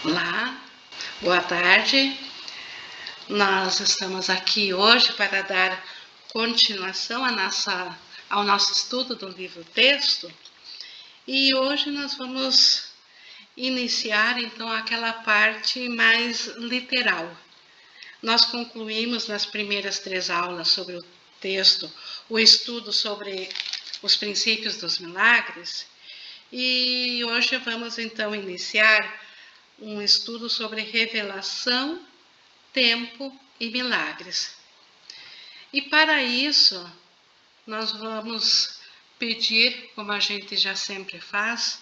Olá, boa tarde. Nós estamos aqui hoje para dar continuação ao nosso estudo do livro Texto. E hoje nós vamos iniciar então aquela parte mais literal. Nós concluímos nas primeiras 3 aulas sobre o texto o estudo sobre os princípios dos milagres. E hoje vamos então iniciar um estudo sobre revelação, tempo e milagres. E para isso, nós vamos pedir, como a gente já sempre faz,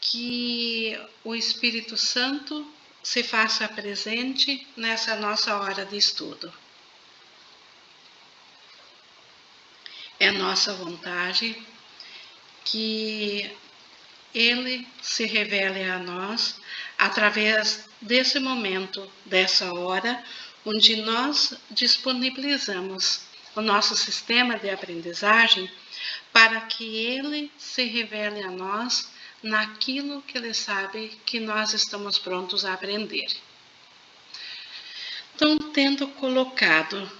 que o Espírito Santo se faça presente nessa nossa hora de estudo. É nossa vontade que Ele se revele a nós através desse momento, dessa hora, onde nós disponibilizamos o nosso sistema de aprendizagem para que Ele se revele a nós naquilo que Ele sabe que nós estamos prontos a aprender. Então, tendo colocado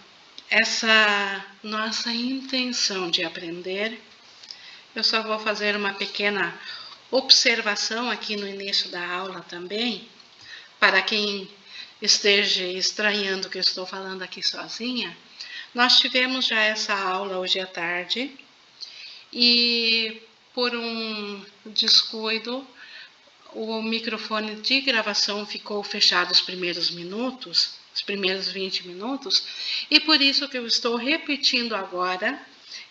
essa nossa intenção de aprender, eu só vou fazer uma pequena observação aqui no início da aula também, para quem esteja estranhando que eu estou falando aqui sozinha. Nós tivemos já essa aula hoje à tarde e por um descuido o microfone de gravação ficou fechado os primeiros 20 minutos, e por isso que eu estou repetindo agora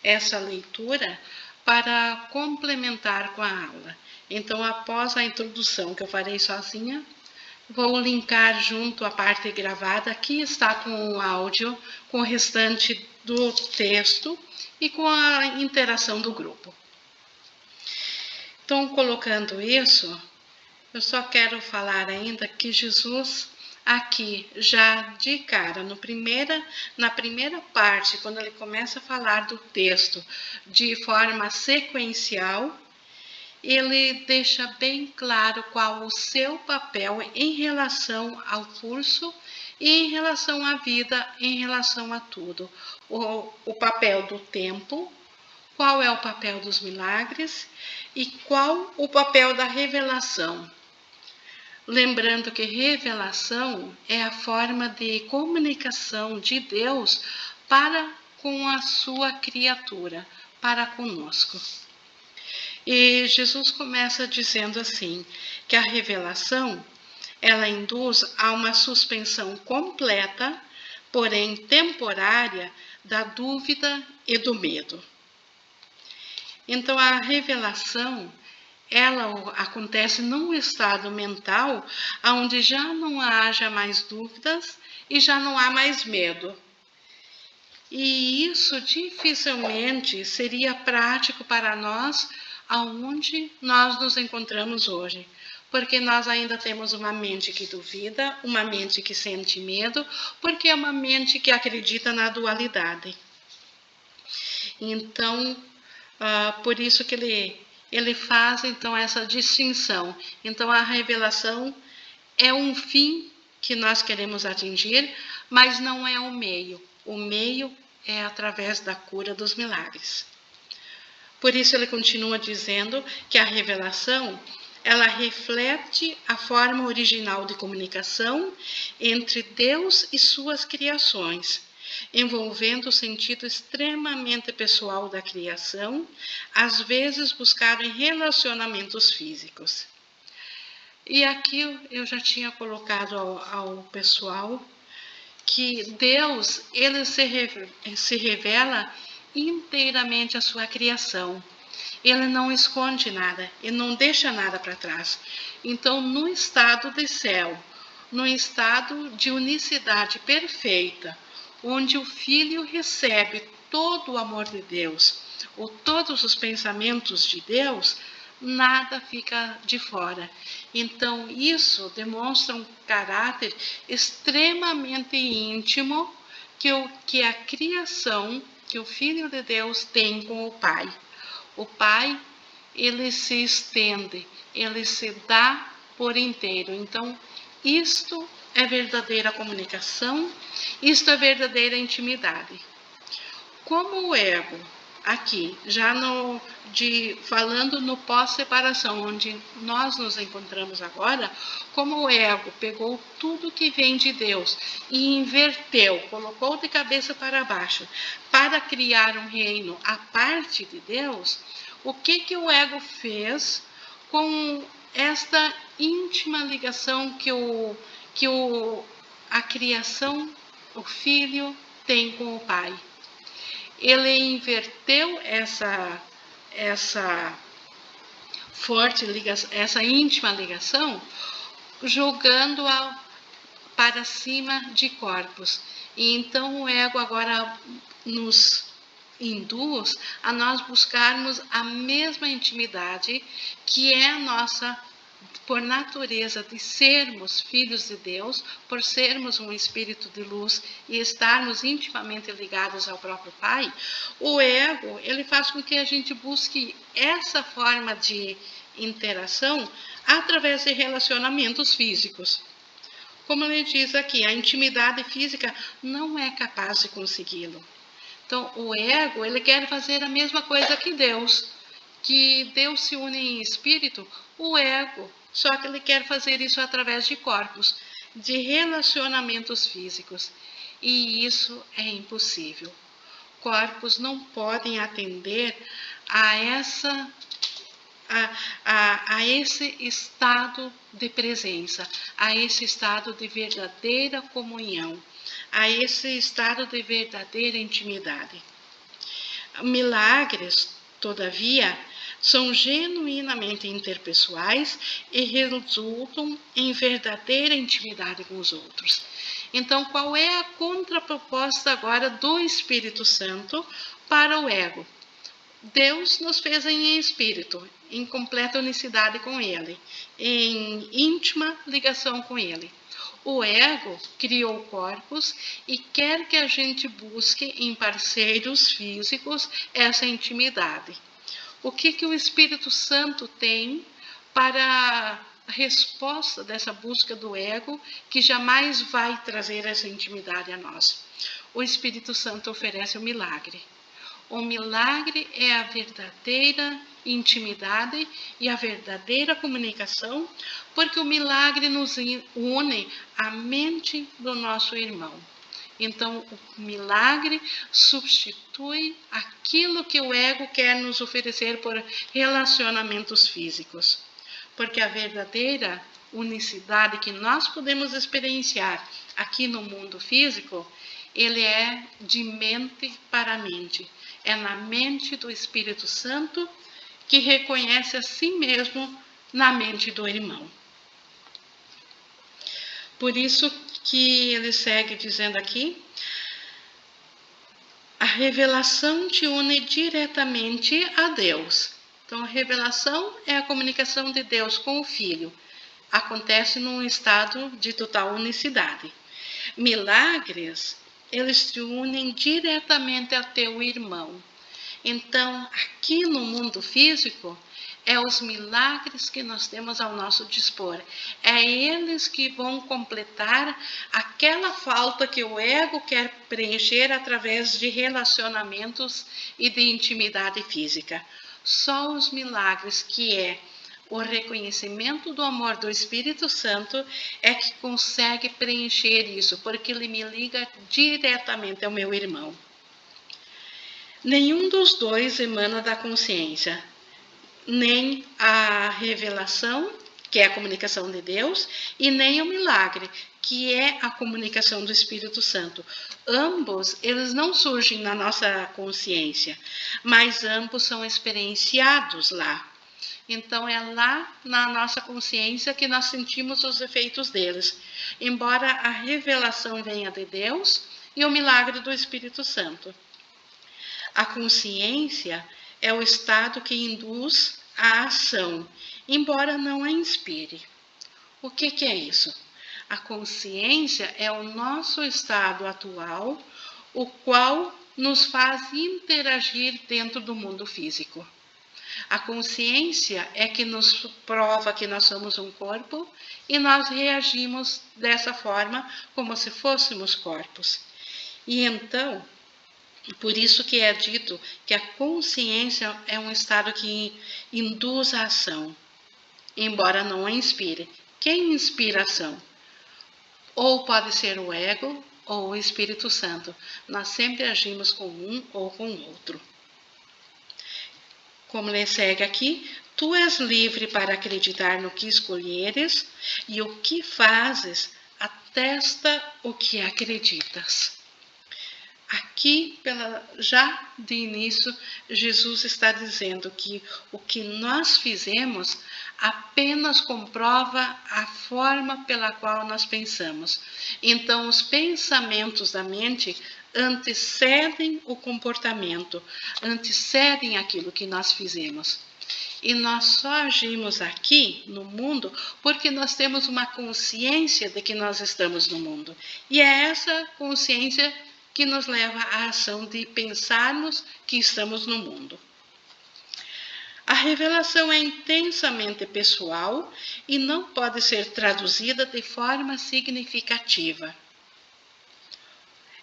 essa leitura para complementar com a aula. Então, após a introdução que eu farei sozinha, vou linkar junto à parte gravada, aqui está com o áudio, com o restante do texto e com a interação do grupo. Então, colocando isso, eu só quero falar ainda que Jesus, aqui, já de cara, na primeira parte, quando ele começa a falar do texto de forma sequencial, ele deixa bem claro qual o seu papel em relação ao curso e em relação à vida, em relação a tudo. O papel do tempo, qual é o papel dos milagres e qual o papel da revelação. Lembrando que revelação é a forma de comunicação de Deus para com a sua criatura, para conosco. E Jesus começa dizendo assim, que a revelação, ela induz a uma suspensão completa, porém temporária, da dúvida e do medo. Então, a revelação, ela acontece num estado mental onde já não haja mais dúvidas e já não há mais medo. E isso dificilmente seria prático para nós aonde nós nos encontramos hoje, porque nós ainda temos uma mente que duvida, uma mente que sente medo, porque é uma mente que acredita na dualidade. Então, por isso que ele faz então essa distinção. Então, a revelação é um fim que nós queremos atingir, mas não é o meio. O meio é através da cura dos milagres. Por isso ele continua dizendo que a revelação, ela reflete a forma original de comunicação entre Deus e suas criações, envolvendo o sentido extremamente pessoal da criação, às vezes buscado em relacionamentos físicos. E aqui eu já tinha colocado ao pessoal que Deus, ele se revela inteiramente a sua criação. Ele não esconde nada, ele não deixa nada para trás. Então, no estado de céu, no estado de unicidade perfeita, onde o Filho recebe todo o amor de Deus, ou todos os pensamentos de Deus, nada fica de fora. Então, isso demonstra um caráter extremamente íntimo que a criação, que o Filho de Deus tem com o Pai. O Pai, ele se estende, ele se dá por inteiro. Então, isto é verdadeira comunicação, isto é verdadeira intimidade. Como o ego, aqui, já falando no pós-separação, onde nós nos encontramos agora, como o ego pegou tudo que vem de Deus e inverteu, colocou de cabeça para baixo, para criar um reino à parte de Deus, o que o ego fez com esta íntima ligação que a criação, o filho, tem com o pai? Ele inverteu essa forte ligação, essa íntima ligação, jogando-a para cima de corpos. E então o ego agora nos induz a nós buscarmos a mesma intimidade que é a nossa, por natureza de sermos filhos de Deus, por sermos um espírito de luz e estarmos intimamente ligados ao próprio Pai. O ego, ele faz com que a gente busque essa forma de interação através de relacionamentos físicos. Como ele diz aqui, a intimidade física não é capaz de consegui-lo. Então, o ego, ele quer fazer a mesma coisa que Deus se une em espírito, o ego, só que ele quer fazer isso através de corpos, de relacionamentos físicos. E isso é impossível. Corpos não podem atender a esse estado de presença, a esse estado de verdadeira comunhão, a esse estado de verdadeira intimidade. Milagres, todavia, são genuinamente interpessoais e resultam em verdadeira intimidade com os outros. Então, qual é a contraproposta agora do Espírito Santo para o ego? Deus nos fez em espírito, em completa unicidade com Ele, em íntima ligação com Ele. O ego criou corpos e quer que a gente busque em parceiros físicos essa intimidade. O que o Espírito Santo tem para a resposta dessa busca do ego, que jamais vai trazer essa intimidade a nós? O Espírito Santo oferece o milagre. O milagre é a verdadeira intimidade e a verdadeira comunicação, porque o milagre nos une à mente do nosso irmão. Então, o milagre substitui aquilo que o ego quer nos oferecer por relacionamentos físicos. Porque a verdadeira unicidade que nós podemos experienciar aqui no mundo físico, ele é de mente para mente. É na mente do Espírito Santo que reconhece a si mesmo na mente do irmão. Por isso que ele segue dizendo aqui: a revelação te une diretamente a Deus. Então, a revelação é a comunicação de Deus com o Filho. Acontece num estado de total unicidade. Milagres, eles te unem diretamente ao teu irmão. Então, aqui no mundo físico, é os milagres que nós temos ao nosso dispor. É eles que vão completar aquela falta que o ego quer preencher através de relacionamentos e de intimidade física. Só os milagres, que é o reconhecimento do amor do Espírito Santo, é que consegue preencher isso, porque ele me liga diretamente ao meu irmão. Nenhum dos dois emana da consciência, nem a revelação, que é a comunicação de Deus, e nem o milagre, que é a comunicação do Espírito Santo. Ambos, eles não surgem na nossa consciência, mas ambos são experienciados lá. Então, é lá na nossa consciência que nós sentimos os efeitos deles, embora a revelação venha de Deus e o milagre do Espírito Santo. A consciência é o estado que induz a ação, embora não a inspire. O que é isso? A consciência é o nosso estado atual, o qual nos faz interagir dentro do mundo físico. A consciência é que nos prova que nós somos um corpo e nós reagimos dessa forma como se fôssemos corpos. E então, por isso que é dito que a consciência é um estado que induz a ação, embora não a inspire. Quem inspira a ação? Ou pode ser o ego ou o Espírito Santo. Nós sempre agimos com um ou com o outro. Como ele segue aqui, tu és livre para acreditar no que escolheres e o que fazes atesta o que acreditas. Aqui, já de início, Jesus está dizendo que o que nós fizemos apenas comprova a forma pela qual nós pensamos. Então, os pensamentos da mente antecedem o comportamento, antecedem aquilo que nós fizemos. E nós só agimos aqui no mundo porque nós temos uma consciência de que nós estamos no mundo. E é essa consciência que nos leva à ação de pensarmos que estamos no mundo. A revelação é intensamente pessoal e não pode ser traduzida de forma significativa.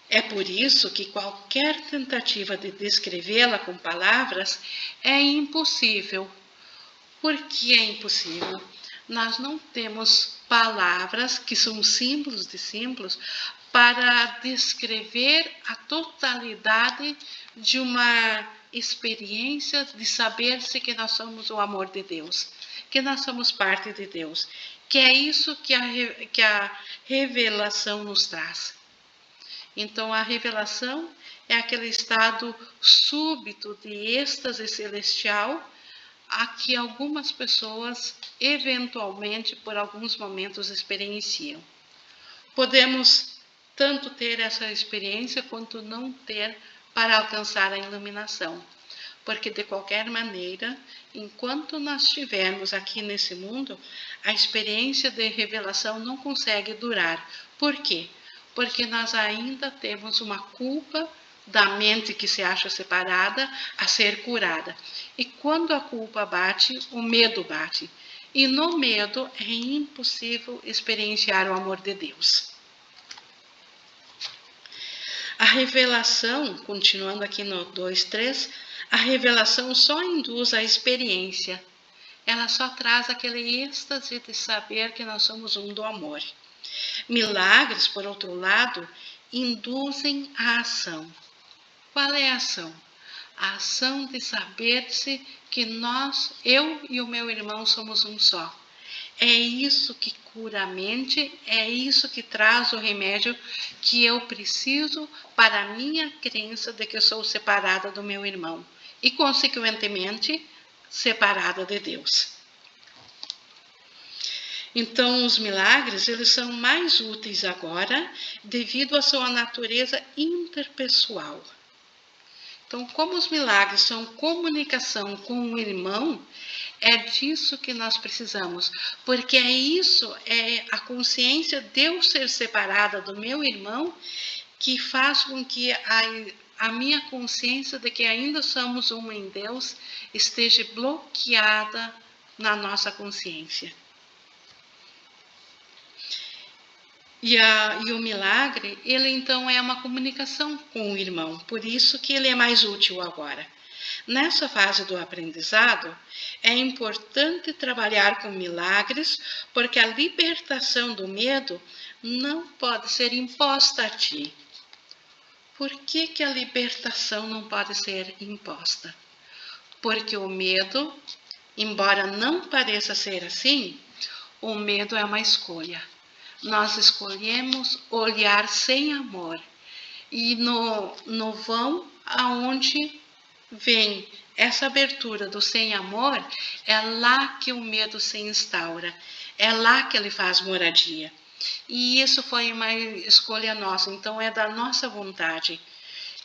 É por isso que qualquer tentativa de descrevê-la com palavras é impossível. Por que é impossível? Nós não temos palavras que são símbolos de símbolos para descrever a totalidade de uma experiência de saber-se que nós somos o amor de Deus, que nós somos parte de Deus, que é isso que a revelação nos traz. Então, a revelação é aquele estado súbito de êxtase celestial a que algumas pessoas, eventualmente, por alguns momentos, experienciam. Podemos tanto ter essa experiência quanto não ter para alcançar a iluminação. Porque, de qualquer maneira, enquanto nós estivermos aqui nesse mundo, a experiência de revelação não consegue durar. Por quê? Porque nós ainda temos uma culpa da mente que se acha separada a ser curada. E quando a culpa bate, o medo bate. E no medo é impossível experienciar o amor de Deus. A revelação, continuando aqui no 2.3, a revelação só induz a experiência. Ela só traz aquele êxtase de saber que nós somos um do amor. Milagres, por outro lado, induzem a ação. Qual é a ação? A ação de saber-se que nós, eu e o meu irmão, somos um só. É isso que cura a mente, é isso que traz o remédio que eu preciso para a minha crença de que eu sou separada do meu irmão e, consequentemente, separada de Deus. Então, os milagres, eles são mais úteis agora devido à sua natureza interpessoal. Então, como os milagres são comunicação com o irmão, é disso que nós precisamos, porque é isso, é a consciência de eu ser separada do meu irmão que faz com que a minha consciência de que ainda somos um em Deus esteja bloqueada na nossa consciência. E o milagre, ele então é uma comunicação com o irmão, por isso que ele é mais útil agora. Nessa fase do aprendizado, é importante trabalhar com milagres, porque a libertação do medo não pode ser imposta a ti. Por que a libertação não pode ser imposta? Porque o medo, embora não pareça ser assim, o medo é uma escolha. Nós escolhemos olhar sem amor. E no vão, aonde vem essa abertura do sem amor, é lá que o medo se instaura. É lá que ele faz moradia. E isso foi uma escolha nossa, então é da nossa vontade.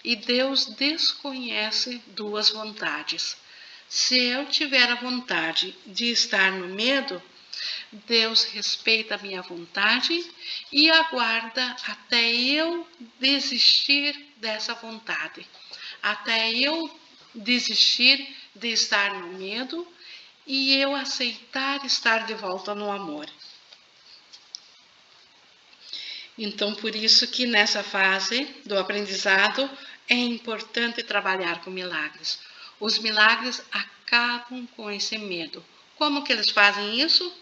E Deus desconhece duas vontades. Se eu tiver a vontade de estar no medo, Deus respeita a minha vontade e aguarda até eu desistir dessa vontade, até eu desistir de estar no medo e eu aceitar estar de volta no amor. Então, por isso que nessa fase do aprendizado é importante trabalhar com milagres. Os milagres acabam com esse medo. Como que eles fazem isso?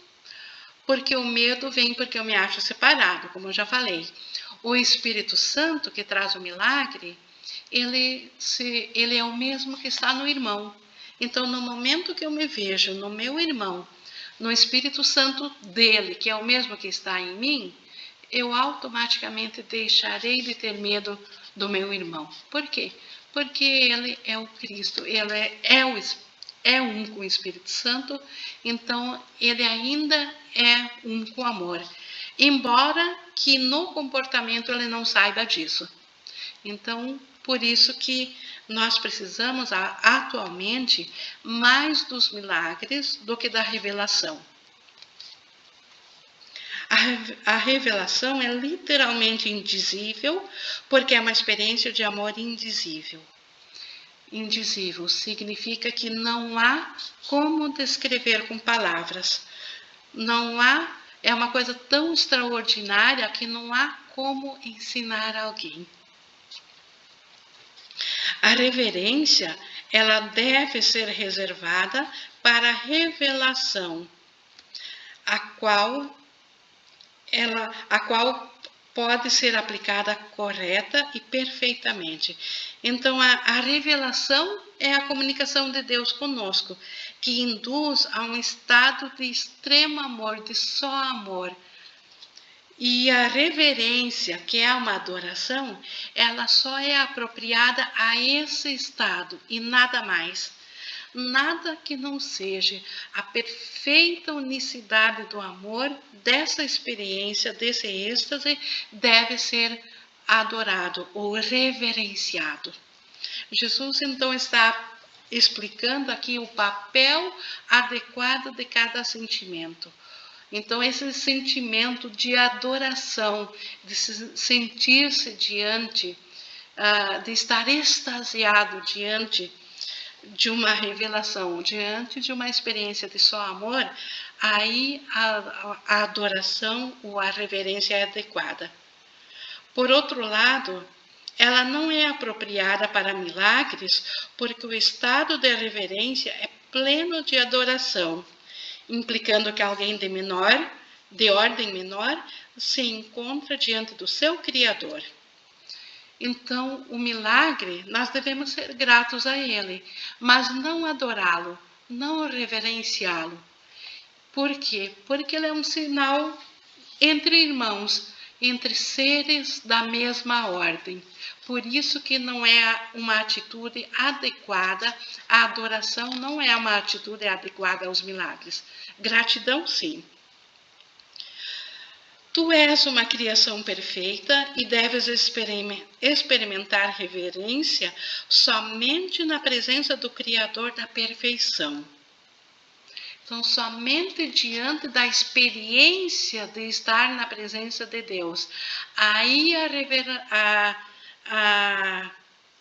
Porque o medo vem porque eu me acho separado, como eu já falei. O Espírito Santo que traz o milagre, ele é o mesmo que está no irmão. Então, no momento que eu me vejo no meu irmão, no Espírito Santo dele, que é o mesmo que está em mim, eu automaticamente deixarei de ter medo do meu irmão. Por quê? Porque ele é o Cristo, ele é um com o Espírito Santo, então ele ainda é um com o amor. Embora que no comportamento ele não saiba disso. Então, por isso que nós precisamos atualmente mais dos milagres do que da revelação. A revelação é literalmente indizível, porque é uma experiência de amor indizível. Indizível significa que não há como descrever com palavras. Não há, é uma coisa tão extraordinária que não há como ensinar alguém. A reverência, ela deve ser reservada para a revelação, a qual pode ser aplicada correta e perfeitamente. Então, a revelação é a comunicação de Deus conosco, que induz a um estado de extremo amor, de só amor. E a reverência, que é uma adoração, ela só é apropriada a esse estado e nada mais. Nada que não seja a perfeita unicidade do amor, dessa experiência, desse êxtase, deve ser adorado ou reverenciado. Jesus, então, está explicando aqui o papel adequado de cada sentimento. Então, esse sentimento de adoração, de se sentir-se diante, de estar extasiado diante de uma revelação, diante de uma experiência de só amor, aí a adoração ou a reverência é adequada. Por outro lado, ela não é apropriada para milagres, porque o estado de reverência é pleno de adoração, implicando que alguém de ordem menor, se encontra diante do seu Criador. Então, o milagre, nós devemos ser gratos a ele, mas não adorá-lo, não reverenciá-lo. Por quê? Porque ele é um sinal entre irmãos, entre seres da mesma ordem. Por isso que não é uma atitude adequada, a adoração não é uma atitude adequada aos milagres. Gratidão, sim. Tu és uma criação perfeita e deves experimentar reverência somente na presença do Criador da perfeição. Então, somente diante da experiência de estar na presença de Deus, aí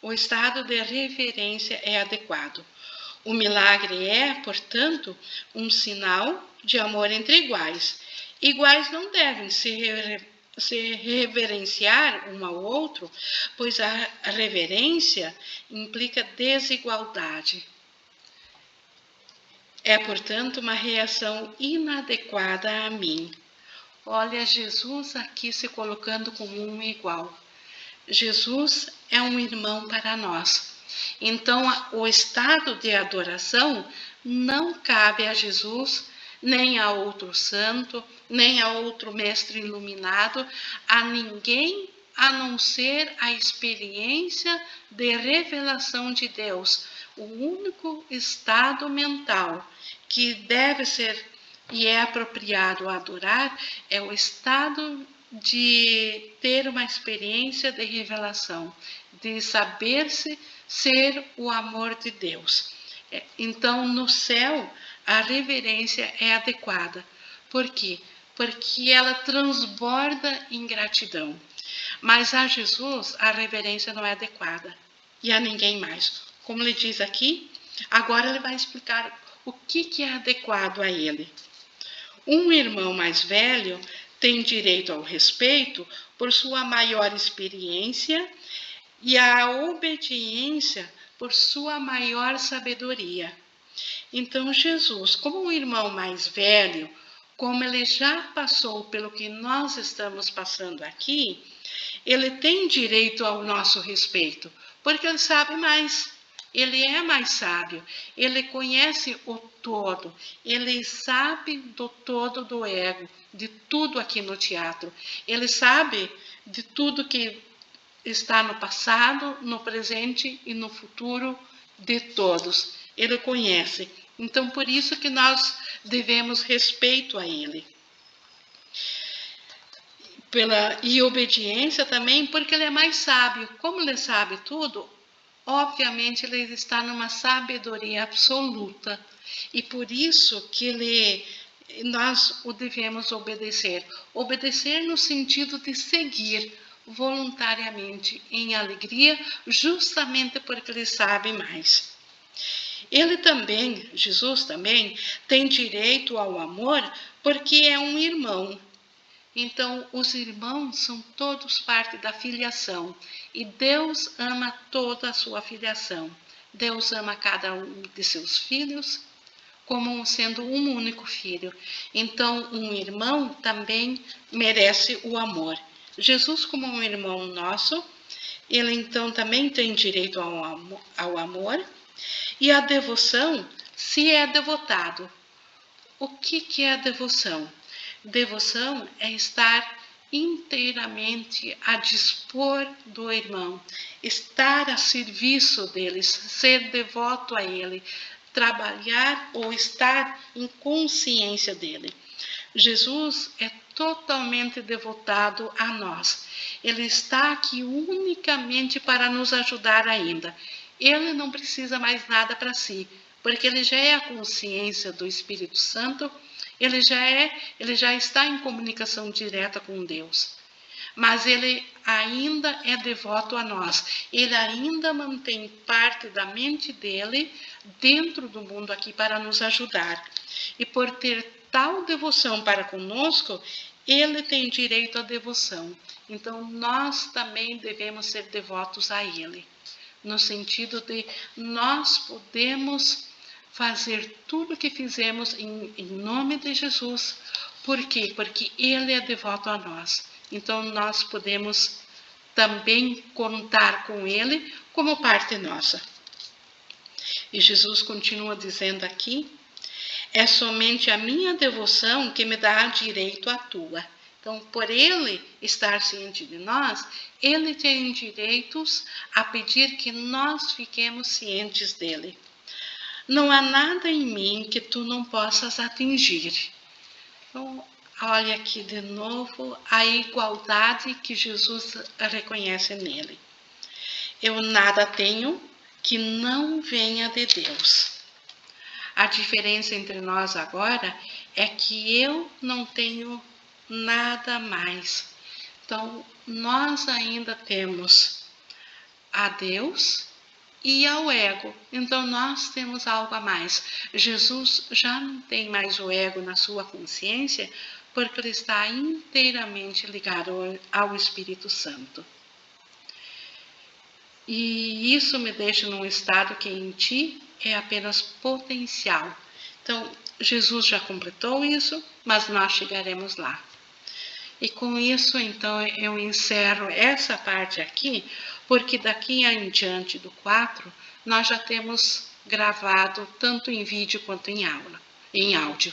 o estado de reverência é adequado. O milagre é, portanto, um sinal de amor entre iguais. Iguais não devem se reverenciar um ao outro, pois a reverência implica desigualdade. É, portanto, uma reação inadequada a mim. Olha, Jesus aqui se colocando como um igual. Jesus é um irmão para nós. Então, o estado de adoração não cabe a Jesus, nem a outro santo, nem a outro mestre iluminado, a ninguém a não ser a experiência de revelação de Deus. O único estado mental que deve ser e é apropriado adorar é o estado de ter uma experiência de revelação, de saber-se ser o amor de Deus. Então, no céu, a reverência é adequada. Por quê? Porque ela transborda em gratidão. Mas a Jesus, a reverência não é adequada. E a ninguém mais. Como ele diz aqui, Agora ele vai explicar o que é adequado a ele. Um irmão mais velho tem direito ao respeito por sua maior experiência e à obediência por sua maior sabedoria. Então, Jesus, como um irmão mais velho, como ele já passou pelo que nós estamos passando aqui, ele tem direito ao nosso respeito, porque ele sabe mais. Ele é mais sábio, ele conhece o todo, ele sabe do todo do ego, de tudo aqui no teatro. Ele sabe de tudo que está no passado, no presente e no futuro de todos. Ele conhece. Então, por isso que nós devemos respeito a ele. E obediência também, porque ele é mais sábio. Como ele sabe tudo, obviamente ele está numa sabedoria absoluta. E por isso que nós o devemos obedecer. Obedecer no sentido de seguir voluntariamente, em alegria, justamente porque ele sabe mais. Ele também, Jesus também, tem direito ao amor porque é um irmão. Então, os irmãos são todos parte da filiação. E Deus ama toda a sua filiação. Deus ama cada um de seus filhos como sendo um único filho. Então, um irmão também merece o amor. Jesus, como um irmão nosso, ele então também tem direito ao amor. E a devoção, se é devotado. O que é a devoção? Devoção é estar inteiramente a dispor do irmão, estar a serviço dele, ser devoto a ele, trabalhar ou estar em consciência dele. Jesus é totalmente devotado a nós. Ele está aqui unicamente para nos ajudar ainda. Ele não precisa mais nada para si, porque ele já é a consciência do Espírito Santo, ele já está em comunicação direta com Deus. Mas ele ainda é devoto a nós. Ele ainda mantém parte da mente dele dentro do mundo aqui para nos ajudar. E por ter tal devoção para conosco, ele tem direito à devoção. Então, nós também devemos ser devotos a ele. No sentido de nós podemos fazer tudo o que fizemos em nome de Jesus. Por quê? Porque ele é devoto a nós. Então, nós podemos também contar com ele como parte nossa. E Jesus continua dizendo aqui, é somente a minha devoção que me dá direito à tua. Então, por ele estar ciente de nós, ele tem direitos a pedir que nós fiquemos cientes dele. Não há nada em mim que tu não possas atingir. Então, olha aqui de novo a igualdade que Jesus reconhece nele. Eu nada tenho que não venha de Deus. A diferença entre nós agora é que eu não tenho nada mais. Então, nós ainda temos a Deus e ao ego. Então, nós temos algo a mais. Jesus já não tem mais o ego na sua consciência, porque ele está inteiramente ligado ao Espírito Santo. E isso me deixa num estado que em ti é apenas potencial. Então, Jesus já completou isso, mas nós chegaremos lá. E com isso, então, eu encerro essa parte aqui, porque daqui em diante do 4, nós já temos gravado tanto em vídeo quanto em áudio.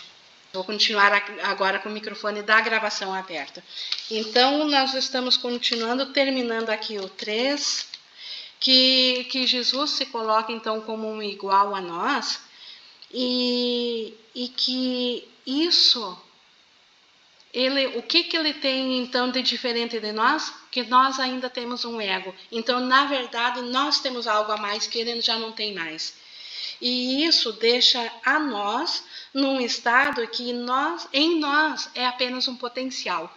Vou continuar agora com o microfone da gravação aberta. Então, nós estamos continuando, terminando aqui o 3, que Jesus se coloca, então, como um igual a nós, e que isso... o que ele tem, então, de diferente de nós? Que nós ainda temos um ego. Então, na verdade, nós temos algo a mais que ele já não tem mais. E isso deixa a nós num estado que em nós é apenas um potencial.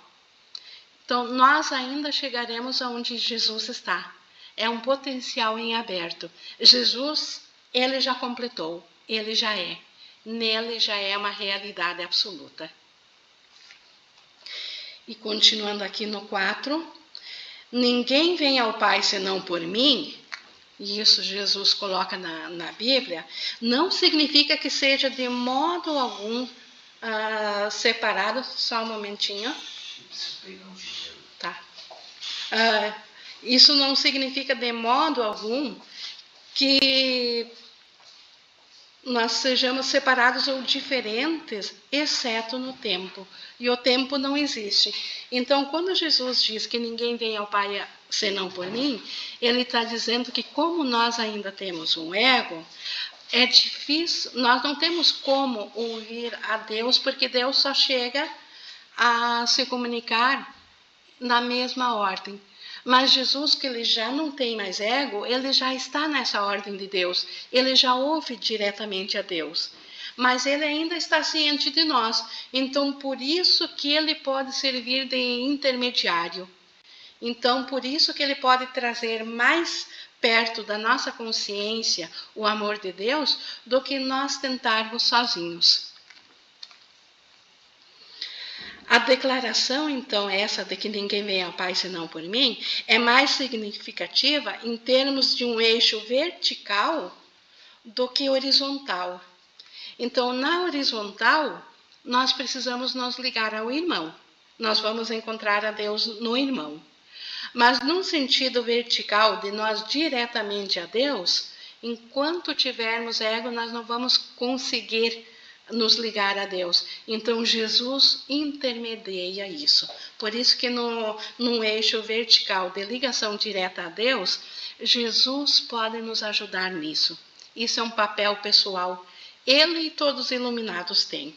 Então, nós ainda chegaremos aonde Jesus está. É um potencial em aberto. Jesus Ele já completou, ele já é. Nele já é uma realidade absoluta. E continuando aqui no 4, ninguém vem ao Pai senão por mim, e isso Jesus coloca na Bíblia, não significa que seja de modo algum separado. Só um momentinho. Tá. Isso não significa de modo algum que nós sejamos separados ou diferentes, exceto no tempo. E o tempo não existe. Então, quando Jesus diz que ninguém vem ao Pai senão por mim, ele está dizendo que como nós ainda temos um ego, é difícil, nós não temos como ouvir a Deus, porque Deus só chega a se comunicar na mesma ordem. Mas Jesus, que ele já não tem mais ego, ele já está nessa ordem de Deus. Ele já ouve diretamente a Deus. Mas ele ainda está ciente de nós. Então, por isso que ele pode servir de intermediário. Então, por isso que ele pode trazer mais perto da nossa consciência o amor de Deus do que nós tentarmos sozinhos. A declaração, então, essa de que ninguém vem ao Pai senão por mim, é mais significativa em termos de um eixo vertical do que horizontal. Então, na horizontal, nós precisamos nos ligar ao irmão. Nós vamos encontrar a Deus no irmão. Mas num sentido vertical, de nós diretamente a Deus, enquanto tivermos ego, nós não vamos conseguir nos ligar a Deus. Então, Jesus intermedia isso. Por isso que num eixo vertical de ligação direta a Deus, Jesus pode nos ajudar nisso. Isso é um papel pessoal. Ele e todos os iluminados têm.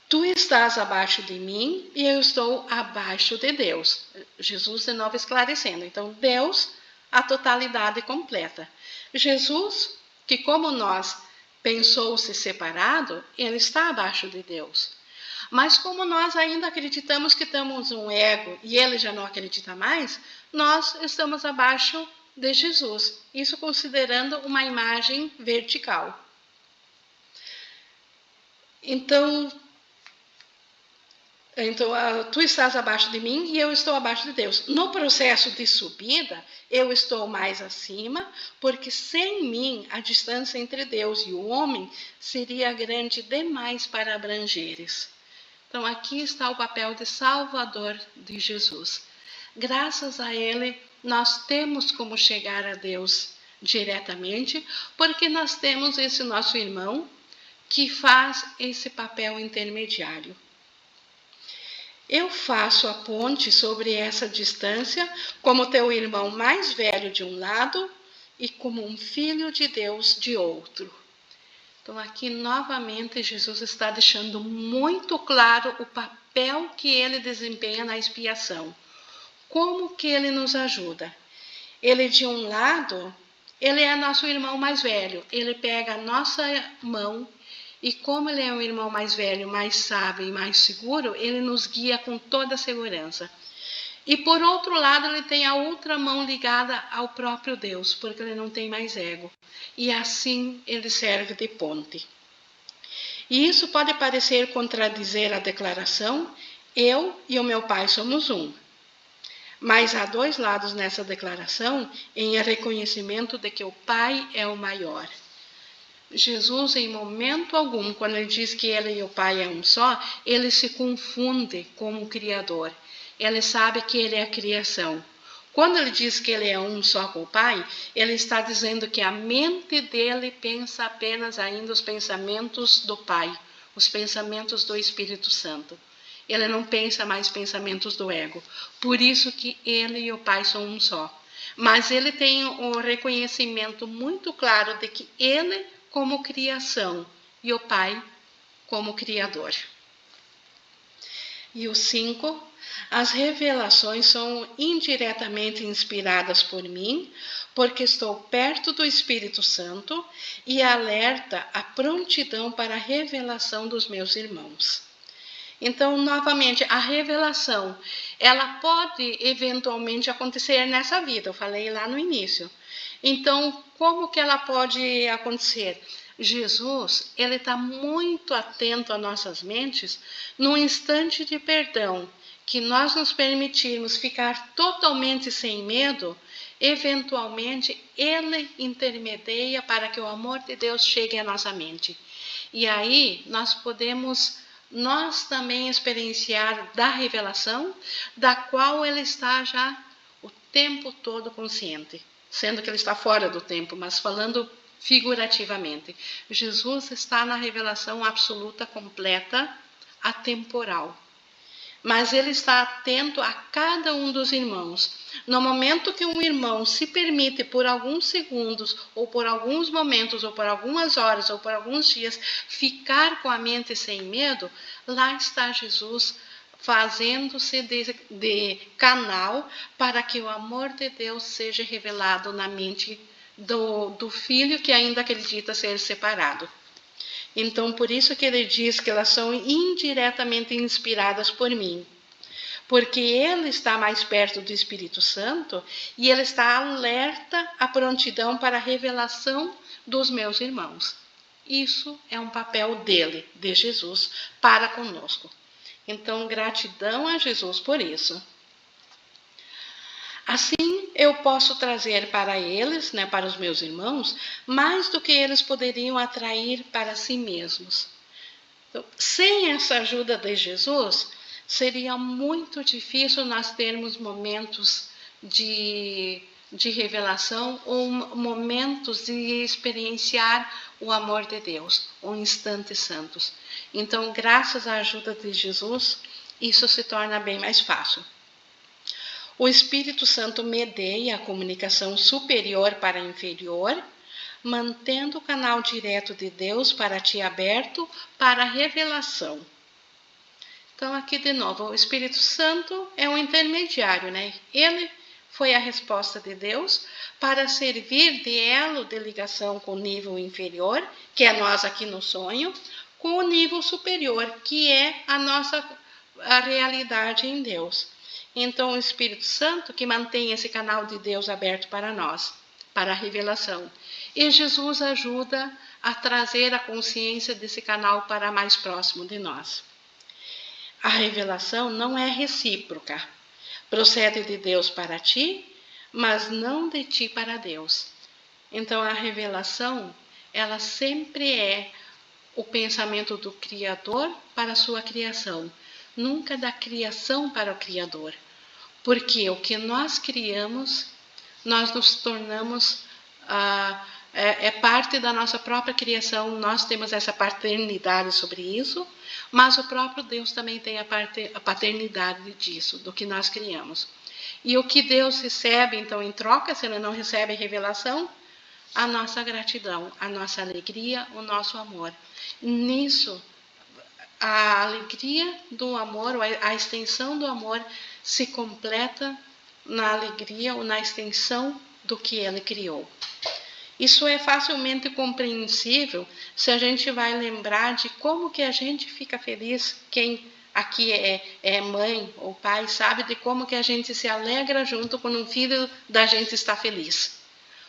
Tu estás abaixo de mim e eu estou abaixo de Deus. Jesus de novo esclarecendo. Então, Deus, a totalidade completa. Jesus, que como nós pensou-se separado, ele está abaixo de Deus. Mas como nós ainda acreditamos que temos um ego e ele já não acredita mais, nós estamos abaixo de Jesus. Isso considerando uma imagem vertical. Então, tu estás abaixo de mim e eu estou abaixo de Deus. No processo de subida, eu estou mais acima, porque sem mim a distância entre Deus e o homem seria grande demais para abrangeres. Então, aqui está o papel de Salvador de Jesus. Graças a ele, nós temos como chegar a Deus diretamente, porque nós temos esse nosso irmão que faz esse papel intermediário. Eu faço a ponte sobre essa distância como teu irmão mais velho de um lado e como um filho de Deus de outro. Então, aqui novamente Jesus está deixando muito claro o papel que ele desempenha na expiação. Como que ele nos ajuda? Ele, de um lado, ele é nosso irmão mais velho. Ele pega a nossa mão e como ele é um irmão mais velho, mais sábio e mais seguro, ele nos guia com toda a segurança. E por outro lado, ele tem a outra mão ligada ao próprio Deus, porque ele não tem mais ego. E assim ele serve de ponte. E isso pode parecer contradizer a declaração, eu e o meu Pai somos um. Mas há dois lados nessa declaração, em reconhecimento de que o Pai é o maior. Jesus, em momento algum, quando ele diz que ele e o Pai é um só, ele se confunde com o Criador. Ele sabe que ele é a criação. Quando ele diz que ele é um só com o Pai, ele está dizendo que a mente dele pensa apenas ainda os pensamentos do Pai, os pensamentos do Espírito Santo. Ele não pensa mais pensamentos do ego. Por isso que ele e o Pai são um só. Mas ele tem o reconhecimento muito claro de que ele como criação e o Pai como Criador. E o 5, as revelações são indiretamente inspiradas por mim, porque estou perto do Espírito Santo e alerta a prontidão para a revelação dos meus irmãos. Então, novamente, a revelação, ela pode eventualmente acontecer nessa vida, eu falei lá no início. Então, como que ela pode acontecer? Jesus, ele está muito atento às nossas mentes no instante de perdão, que nós nos permitirmos ficar totalmente sem medo, eventualmente ele intermedia para que o amor de Deus chegue à nossa mente. E aí nós podemos também experienciar da revelação, da qual ele está já o tempo todo consciente, sendo que ele está fora do tempo, mas falando figurativamente. Jesus está na revelação absoluta, completa, atemporal. Mas ele está atento a cada um dos irmãos. No momento que um irmão se permite por alguns segundos, ou por alguns momentos, ou por algumas horas, ou por alguns dias, ficar com a mente sem medo, lá está Jesus fazendo-se de canal para que o amor de Deus seja revelado na mente do filho que ainda acredita ser separado. Então, por isso que ele diz que elas são indiretamente inspiradas por mim. Porque ele está mais perto do Espírito Santo e ele está alerta à prontidão para a revelação dos meus irmãos. Isso é um papel dele, de Jesus, para conosco. Então, gratidão a Jesus por isso. Assim, eu posso trazer para eles, para os meus irmãos, mais do que eles poderiam atrair para si mesmos. Então, sem essa ajuda de Jesus, seria muito difícil nós termos momentos de revelação ou momentos de experienciar o amor de Deus, ou instantes santos. Então, graças à ajuda de Jesus, isso se torna bem mais fácil. O Espírito Santo medeia a comunicação superior para inferior, mantendo o canal direto de Deus para ti aberto para a revelação. Então, aqui de novo, o Espírito Santo é um intermediário, Ele foi a resposta de Deus para servir de elo de ligação com o nível inferior, que é nós aqui no sonho, com o nível superior, que é a realidade em Deus. Então, o Espírito Santo que mantém esse canal de Deus aberto para nós, para a revelação. E Jesus ajuda a trazer a consciência desse canal para mais próximo de nós. A revelação não é recíproca. Procede de Deus para ti, mas não de ti para Deus. Então, a revelação, ela sempre é o pensamento do Criador para a sua criação, nunca da criação para o Criador. Porque o que nós criamos, nós nos tornamos, é parte da nossa própria criação, nós temos essa paternidade sobre isso, mas o próprio Deus também tem a paternidade disso, do que nós criamos. E o que Deus recebe, então, em troca, se ele não recebe revelação, a nossa gratidão, a nossa alegria, o nosso amor. Nisso, a alegria do amor, a extensão do amor se completa na alegria ou na extensão do que ele criou. Isso é facilmente compreensível se a gente vai lembrar de como que a gente fica feliz. Quem aqui é mãe ou pai sabe de como que a gente se alegra junto quando um filho da gente está feliz.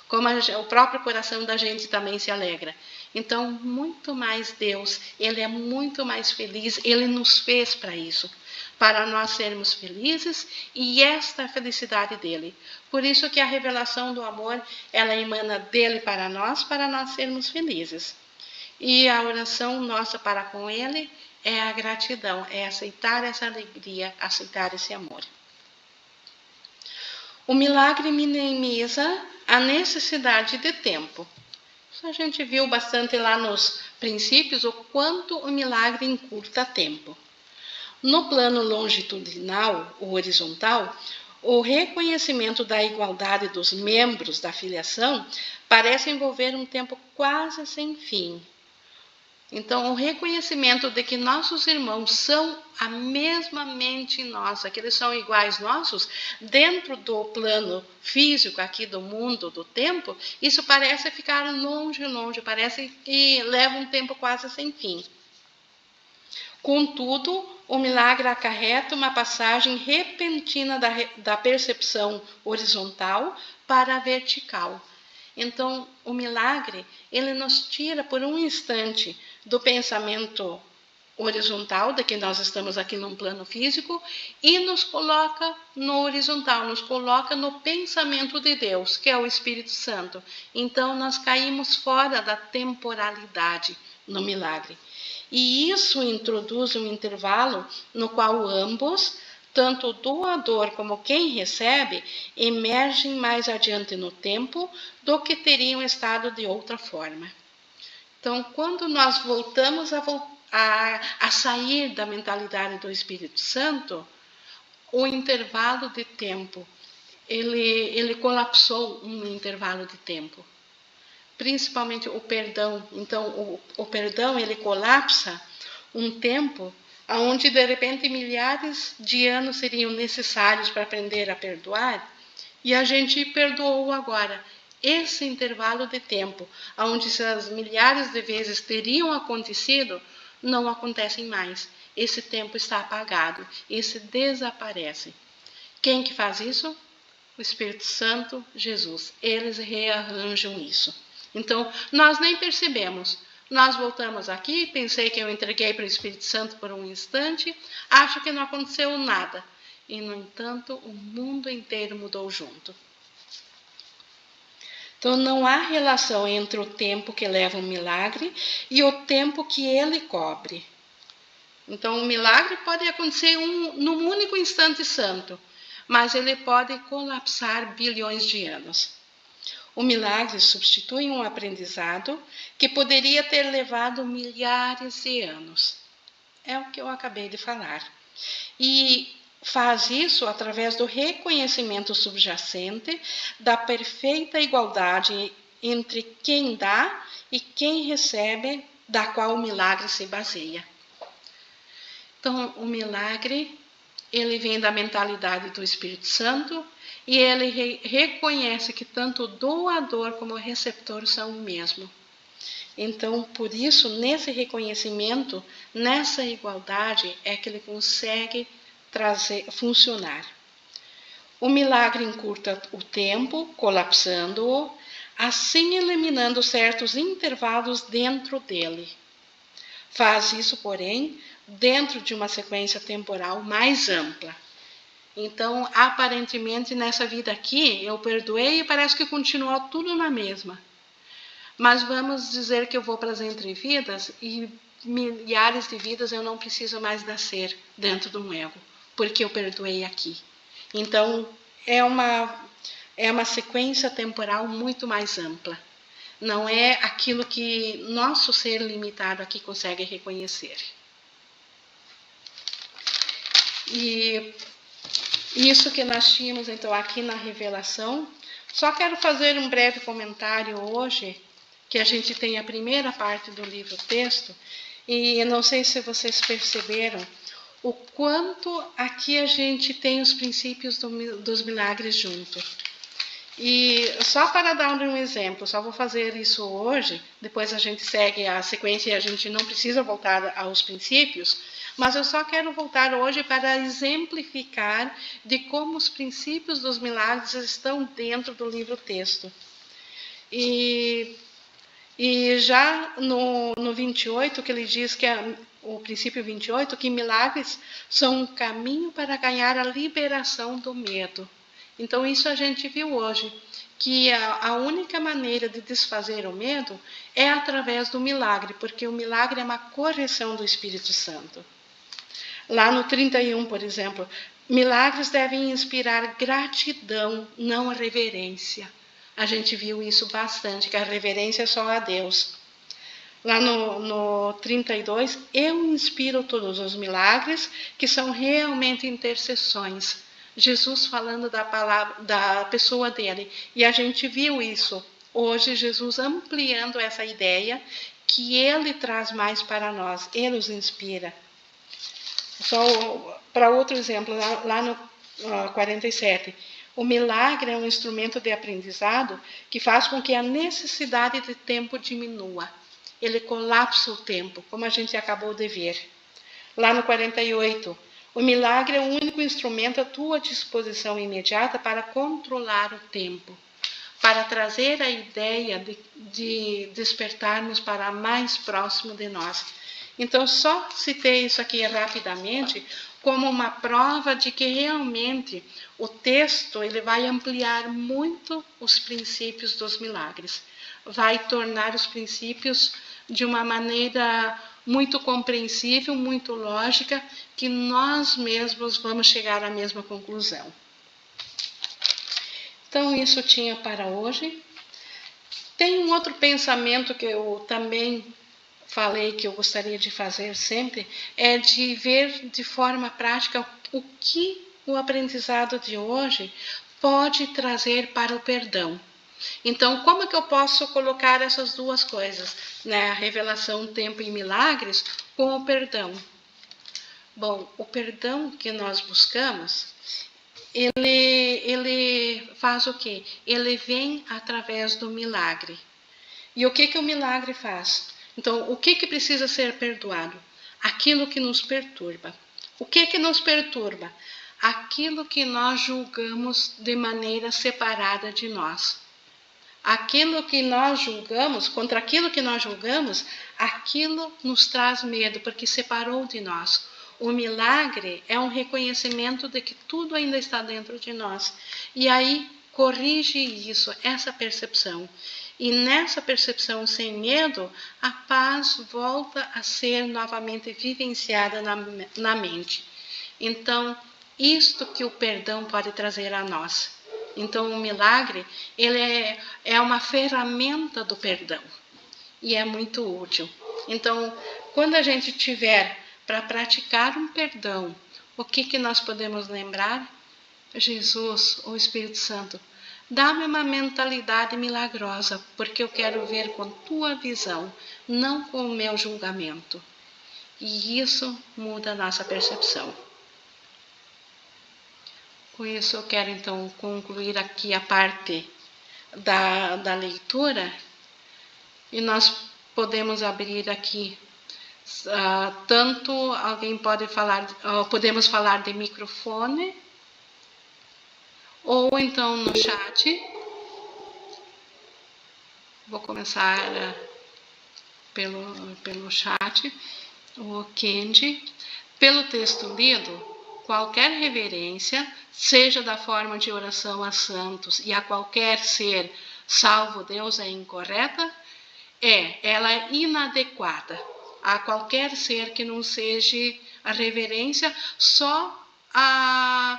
Como o próprio coração da gente também se alegra. Então, muito mais Deus, Ele é muito mais feliz, Ele nos fez para isso, para nós sermos felizes, e esta é a felicidade dEle. Por isso que a revelação do amor, ela emana dEle para nós sermos felizes. E a oração nossa para com Ele é a gratidão, é aceitar essa alegria, aceitar esse amor. O milagre minimiza a necessidade de tempo. Isso a gente viu bastante lá nos princípios, o quanto o milagre encurta tempo. No plano longitudinal ou horizontal, o reconhecimento da igualdade dos membros da filiação parece envolver um tempo quase sem fim. Então, o reconhecimento de que nossos irmãos são a mesma mente nossa, que eles são iguais nossos, dentro do plano físico aqui do mundo, do tempo, isso parece ficar longe, parece que leva um tempo quase sem fim. Contudo, o milagre acarreta uma passagem repentina da percepção horizontal para a vertical. Então, o milagre, ele nos tira por um instante do pensamento horizontal, de que nós estamos aqui num plano físico, e nos coloca no horizontal, nos coloca no pensamento de Deus, que é o Espírito Santo. Então, nós caímos fora da temporalidade no milagre. E isso introduz um intervalo no qual ambos, tanto o doador como quem recebe, emergem mais adiante no tempo do que teriam estado de outra forma. Então, quando nós voltamos a sair da mentalidade do Espírito Santo, o intervalo de tempo, ele colapsou um intervalo de tempo. Principalmente o perdão. Então, o perdão, ele colapsa um tempo onde, de repente, milhares de anos seriam necessários para aprender a perdoar, e a gente perdoou agora. Esse intervalo de tempo, onde essas milhares de vezes teriam acontecido, não acontecem mais. Esse tempo está apagado, esse desaparece. Quem que faz isso? O Espírito Santo, Jesus. Eles rearranjam isso. Então, nós nem percebemos. Nós voltamos aqui, pensei que eu entreguei para o Espírito Santo por um instante, acho que não aconteceu nada. E, no entanto, o mundo inteiro mudou junto. Então, não há relação entre o tempo que leva um milagre e o tempo que ele cobre. Então, o milagre pode acontecer num único instante santo, mas ele pode colapsar bilhões de anos. O milagre substitui um aprendizado que poderia ter levado milhares de anos. É o que eu acabei de falar. E faz isso através do reconhecimento subjacente da perfeita igualdade entre quem dá e quem recebe, da qual o milagre se baseia. Então, o milagre, ele vem da mentalidade do Espírito Santo e ele reconhece que tanto o doador como o receptor são o mesmo. Então, por isso, nesse reconhecimento, nessa igualdade, é que ele consegue funcionar. O milagre encurta o tempo, colapsando-o, assim eliminando certos intervalos dentro dele. Faz isso, porém, dentro de uma sequência temporal mais ampla. Então, aparentemente, nessa vida aqui, eu perdoei e parece que continuou tudo na mesma. Mas vamos dizer que eu vou para as entrevidas e milhares de vidas eu não preciso mais nascer dentro de um ego, porque eu perdoei aqui. Então, é uma sequência temporal muito mais ampla. Não é aquilo que nosso ser limitado aqui consegue reconhecer. E isso que nós tínhamos, então, aqui na revelação. Só quero fazer um breve comentário hoje, que a gente tem a primeira parte do livro-texto, e não sei se vocês perceberam o quanto aqui a gente tem os princípios dos milagres junto. E só para dar um exemplo, só vou fazer isso hoje, depois a gente segue a sequência e a gente não precisa voltar aos princípios, mas eu só quero voltar hoje para exemplificar de como os princípios dos milagres estão dentro do livro-texto. E já no 28, que ele diz que o princípio 28, que milagres são um caminho para ganhar a liberação do medo. Então, isso a gente viu hoje, que a única maneira de desfazer o medo é através do milagre, porque o milagre é uma correção do Espírito Santo. Lá no 31, por exemplo, milagres devem inspirar gratidão, não reverência. A gente viu isso bastante, que a reverência é só a Deus. Lá no 32, eu inspiro todos os milagres que são realmente intercessões. Jesus falando da pessoa dele. E a gente viu isso hoje, Jesus ampliando essa ideia que ele traz mais para nós, ele os inspira. Só para outro exemplo, lá no 47, o milagre é um instrumento de aprendizado que faz com que a necessidade de tempo diminua. Ele colapsa o tempo, como a gente acabou de ver. Lá no 48, o milagre é o único instrumento à tua disposição imediata para controlar o tempo. para trazer a ideia de despertarmos para mais próximo de nós. Então, só citei isso aqui rapidamente como uma prova de que realmente o texto ele vai ampliar muito os princípios dos milagres, vai tornar os princípios de uma maneira muito compreensível, muito lógica, que nós mesmos vamos chegar à mesma conclusão. Então, isso tinha para hoje. Tem um outro pensamento que eu também falei que eu gostaria de fazer sempre, é de ver de forma prática o que o aprendizado de hoje pode trazer para o perdão. Então, como é que eu posso colocar essas duas coisas, né? A revelação, tempo e milagres, com o perdão? Bom, o perdão que nós buscamos, ele faz o quê? Ele vem através do milagre. E o que o milagre faz? Então, o que precisa ser perdoado? Aquilo que nos perturba. O que nos perturba? Aquilo que nós julgamos de maneira separada de nós. Aquilo que nós julgamos, contra aquilo que nós julgamos, aquilo nos traz medo, porque separou de nós. O milagre é um reconhecimento de que tudo ainda está dentro de nós. E aí corrige isso, essa percepção. E nessa percepção sem medo, a paz volta a ser novamente vivenciada na mente. Então, isto que o perdão pode trazer a nós. Então, o milagre, ele é uma ferramenta do perdão. E é muito útil. Então, quando a gente tiver para praticar um perdão, o que nós podemos lembrar? Jesus, o Espírito Santo, dá-me uma mentalidade milagrosa, porque eu quero ver com tua visão, não com o meu julgamento. E isso muda a nossa percepção. Com isso, eu quero então concluir aqui a parte da leitura. E nós podemos abrir aqui, tanto alguém pode falar, podemos falar de microfone, ou então no chat. Vou começar pelo chat. O Kendi. Pelo texto lido, qualquer reverência, seja da forma de oração a santos e a qualquer ser, salvo Deus, é incorreta? Ela é inadequada a qualquer ser que não seja a reverência, só a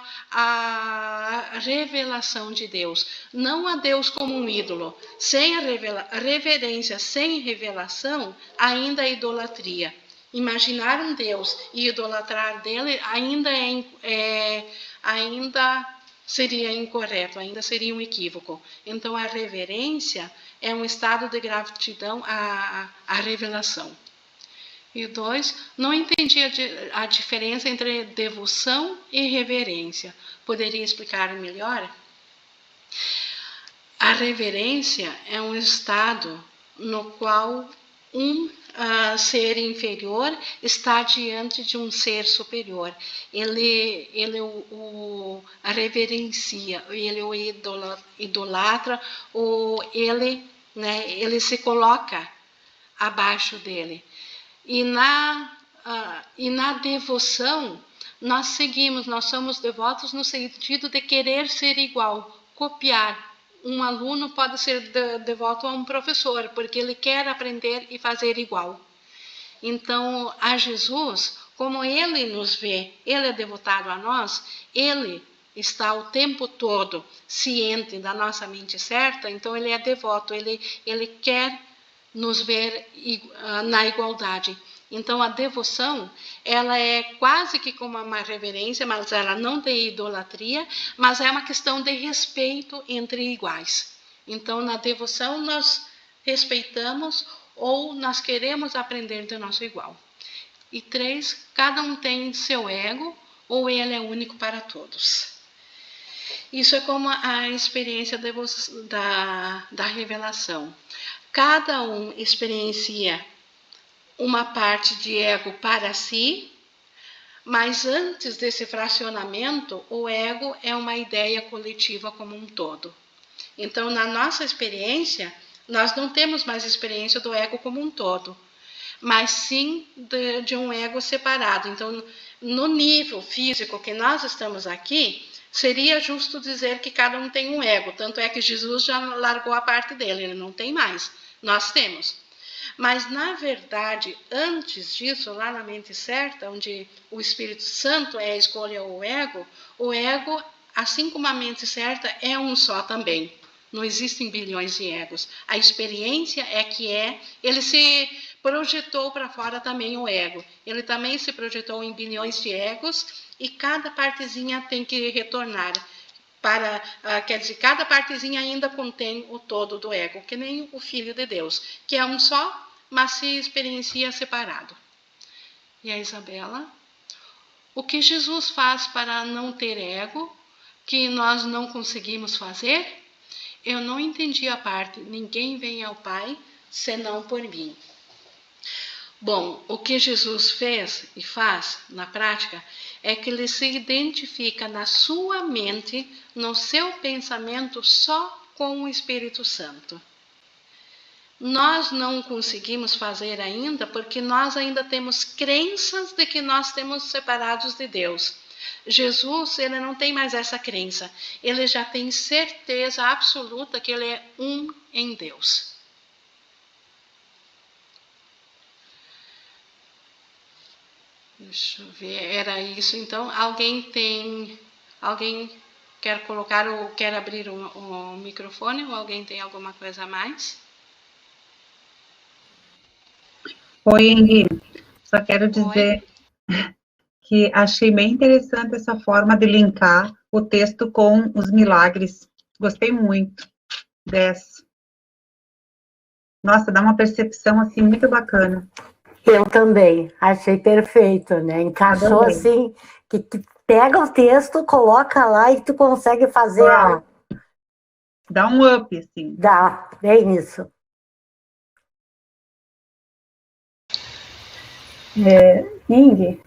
revelação de Deus, não a Deus como um ídolo. Sem a reverência, sem revelação, ainda é idolatria. Imaginar um Deus e idolatrar dele ainda seria incorreto, ainda seria um equívoco. Então, a reverência é um estado de gratidão à revelação. E 2, não entendi a diferença entre devoção e reverência. Poderia explicar melhor? A reverência é um estado no qual um ser inferior está diante de um ser superior. Ele o reverencia, ele o idolatra, ou ele se coloca abaixo dele. E na devoção, nós somos devotos no sentido de querer ser igual, copiar. Um aluno pode ser devoto a um professor, porque ele quer aprender e fazer igual. Então, a Jesus, como ele nos vê, ele é devotado a nós, ele está o tempo todo ciente da nossa mente certa, então ele é devoto, ele quer nos ver na igualdade. Então, a devoção, ela é quase que como uma reverência, mas ela não tem idolatria, mas é uma questão de respeito entre iguais. Então, na devoção, nós respeitamos ou nós queremos aprender do nosso igual. E 3, cada um tem seu ego, ou ele é único para todos. Isso é como a experiência da revelação. Cada um experiencia uma parte de ego para si, mas antes desse fracionamento, o ego é uma ideia coletiva como um todo. Então, na nossa experiência, nós não temos mais experiência do ego como um todo, mas sim de um ego separado. Então, no nível físico que nós estamos aqui, seria justo dizer que cada um tem um ego. Tanto é que Jesus já largou a parte dele, ele não tem mais. Nós temos. Mas, na verdade, antes disso, lá na mente certa, onde o Espírito Santo é a escolha o ego, assim como a mente certa, é um só também. Não existem bilhões de egos. A experiência é que ele se projetou para fora também o ego. Ele também se projetou em bilhões de egos e cada partezinha tem que retornar para, quer dizer, cada partezinha ainda contém o todo do ego, que nem o Filho de Deus, que é um só, mas se experiencia separado. E a Isabela? O que Jesus faz para não ter ego, que nós não conseguimos fazer? Eu não entendi a parte, ninguém vem ao Pai senão por mim. Bom, o que Jesus fez e faz na prática é que ele se identifica na sua mente, no seu pensamento, só com o Espírito Santo. Nós não conseguimos fazer ainda porque nós ainda temos crenças de que nós temos separados de Deus. Jesus, ele não tem mais essa crença. Ele já tem certeza absoluta que ele é um em Deus. Deixa eu ver, era isso então. Alguém quer colocar ou quer abrir o microfone ou alguém tem alguma coisa a mais? Oi, Ingrid. Só quero dizer que achei bem interessante essa forma de linkar o texto com os milagres. Gostei muito dessa. Nossa, dá uma percepção, assim, muito bacana. Eu também, achei perfeito, né? Encaixou assim, que pega o texto, coloca lá e tu consegue fazer Dá um up, assim. Dá, bem isso. Ingrid,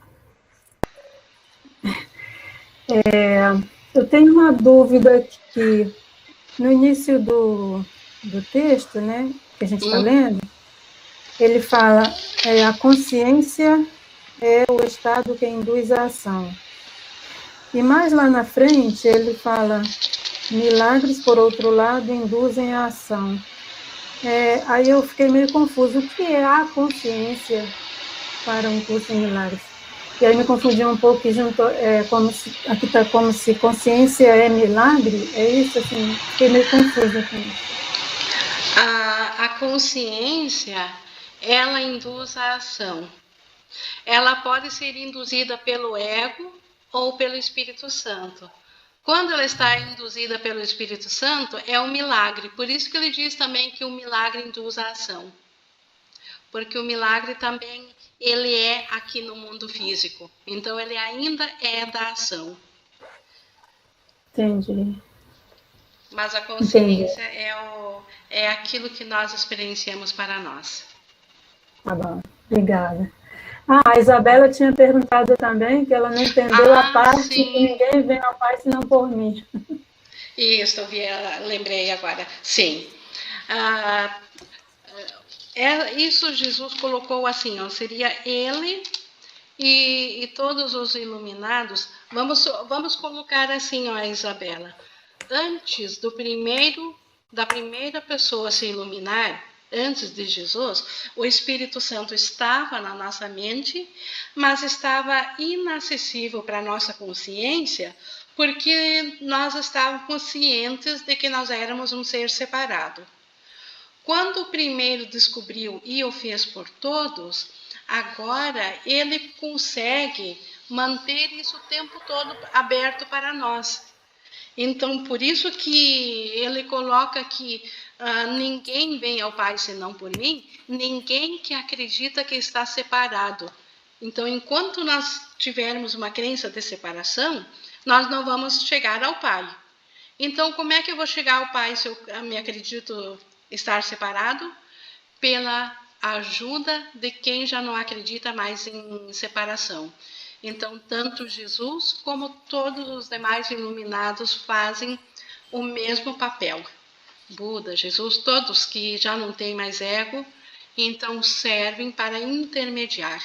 eu tenho uma dúvida que no início do texto, né, que a gente está lendo, ele fala, a consciência é o estado que induz a ação. E mais lá na frente, ele fala, milagres, por outro lado, induzem a ação. Aí eu fiquei meio confuso, o que é a consciência para um curso em milagres? E aí me confundi um pouco, aqui está como se consciência é milagre, é isso? Assim, fiquei meio confusa com isso. A consciência, ela induz a ação. Ela pode ser induzida pelo ego ou pelo Espírito Santo. Quando ela está induzida pelo Espírito Santo, é um milagre. Por isso que ele diz também que o milagre induz a ação. Porque o milagre também, ele é aqui no mundo físico. Então, ele ainda é da ação. Entendi. Mas a consciência é aquilo que nós experienciamos para nós. Tá bom, obrigada. A Isabela tinha perguntado também que ela não entendeu a parte que ninguém vem ao Pai senão por mim. Isso, lembrei agora. Sim. Isso Jesus colocou assim, ó, seria ele e todos os iluminados. Vamos colocar assim, ó, Isabela. Antes da primeira pessoa se iluminar, antes de Jesus, o Espírito Santo estava na nossa mente, mas estava inacessível para a nossa consciência, porque nós estávamos conscientes de que nós éramos um ser separado. Quando o primeiro descobriu e o fez por todos, agora ele consegue manter isso o tempo todo aberto para nós. Então, por isso que ele coloca que ninguém vem ao Pai senão por mim, ninguém que acredita que está separado. Então, enquanto nós tivermos uma crença de separação, nós não vamos chegar ao Pai. Então, como é que eu vou chegar ao Pai se eu me acredito estar separado? Pela ajuda de quem já não acredita mais em separação. Então, tanto Jesus como todos os demais iluminados fazem o mesmo papel. Buda, Jesus, todos que já não têm mais ego, então servem para intermediar.